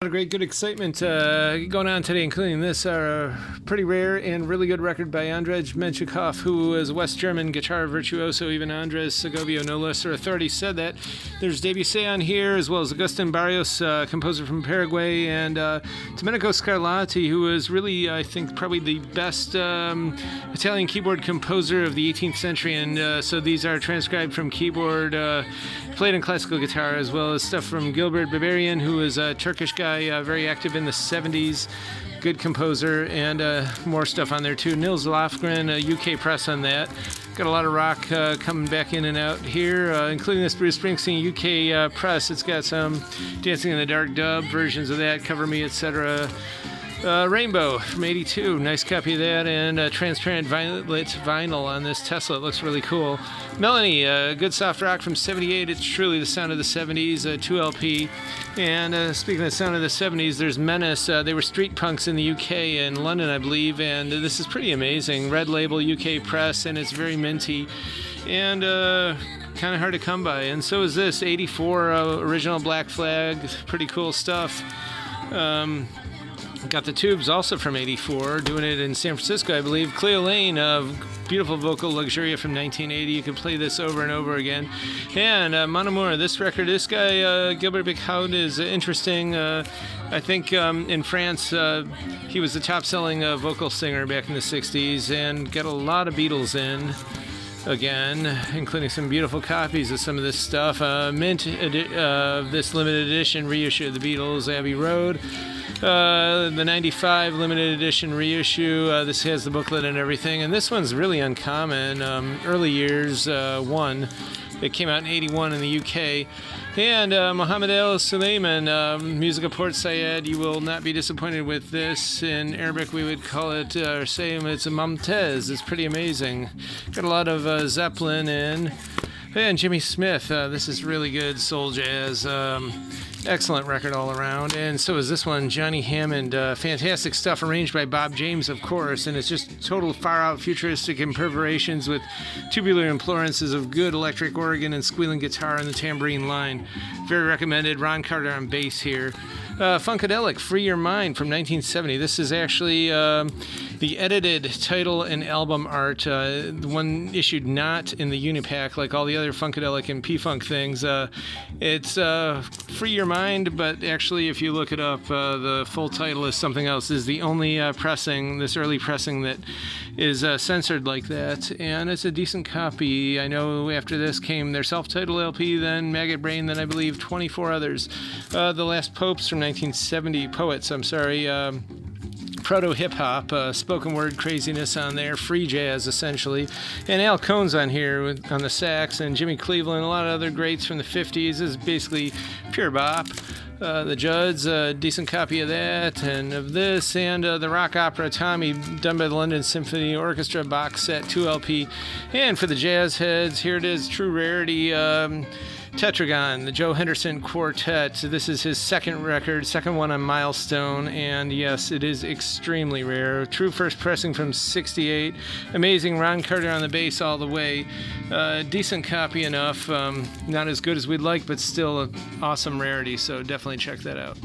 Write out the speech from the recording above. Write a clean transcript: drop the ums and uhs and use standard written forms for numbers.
A lot of great, good excitement going on today, including this pretty rare and really good record by Andrzej Menchikov, who is a West German guitar virtuoso. Even Andres Segovia, no lesser authority, said that. There's Debussy on here, as well as Agustin Barrios, composer from Paraguay, and Domenico Scarlatti, who is really, I think, probably the best Italian keyboard composer of the 18th century. And so these are transcribed from keyboard, played in classical guitar, as well as stuff from Gilbert Bavarian, who is a Turkish guy, very active in the 70s, good composer, and more stuff on there too. Nils Lofgren, a UK press on that. Got a lot of rock coming back in and out here, including this Bruce Springsteen UK press. It's got some Dancing in the Dark dub versions of that, Cover Me, etc. Rainbow from '82, nice copy of that, and transparent violet vinyl on this Tesla. It looks really cool. Melanie, good soft rock from '78. It's truly the sound of the '70s, 2LP. And speaking of the sound of the '70s, there's Menace. They were street punks in the UK and London, I believe, and this is pretty amazing. Red Label UK press, and it's very minty and kind of hard to come by. And so is this '84 original Black Flag. Pretty cool stuff. Got the Tubes also from '84, doing it in San Francisco, I believe. Cleo Lane, beautiful vocal luxuria from 1980. You can play this over and over again. And Monamura, this record, this guy, Gilbert Bichout, is interesting. I think in France, he was the top-selling vocal singer back in the 60s and got a lot of Beatles in. Again, including some beautiful copies of some of this stuff. Mint this limited edition reissue of the Beatles, Abbey Road. The 95 limited edition reissue. This has the booklet and everything. And this one's really uncommon. Early years, one. It came out in '81 in the UK. And Mohammed el-Sulieman, music of Port Said. You will not be disappointed with this. In Arabic, we would call it, or say it's a Mamtez. It's pretty amazing. Got a lot of Zeppelin in. And Jimmy Smith. This is really good soul jazz. Excellent record all around. And so is this one, Johnny Hammond. Fantastic stuff, arranged by Bob James, of course. And it's just total far-out futuristic imperforations with tubular implorances of good electric organ and squealing guitar on the tambourine line. Very recommended. Ron Carter on bass here. Funkadelic, Free Your Mind from 1970. This is actually the edited title and album art, the one issued not in the Unipack like all the other Funkadelic and P-Funk things. It's Free Your Mind, but actually if you look it up, the full title is something else. This is the only pressing, this early pressing that is censored like that, and it's a decent copy. I know after this came their self-titled LP, then Maggot Brain, then I believe 24 others. The Last Popes from 1970, Poets, I'm sorry, proto-hip-hop, spoken word craziness on there, free jazz essentially, and Al Cohn's on here on the sax, and Jimmy Cleveland, a lot of other greats from the 50s. This is basically pure bop. The Judds, a decent copy of that, and of this, and the rock opera Tommy, done by the London Symphony Orchestra box set, 2LP. And for the jazz heads, here it is, true rarity, Tetragon, the Joe Henderson Quartet. This is his second record, second one on Milestone, and yes, it is extremely rare. True first pressing from '68. Amazing, Ron Carter on the bass all the way. Decent copy enough. Not as good as we'd like, but still an awesome rarity, so definitely check that out.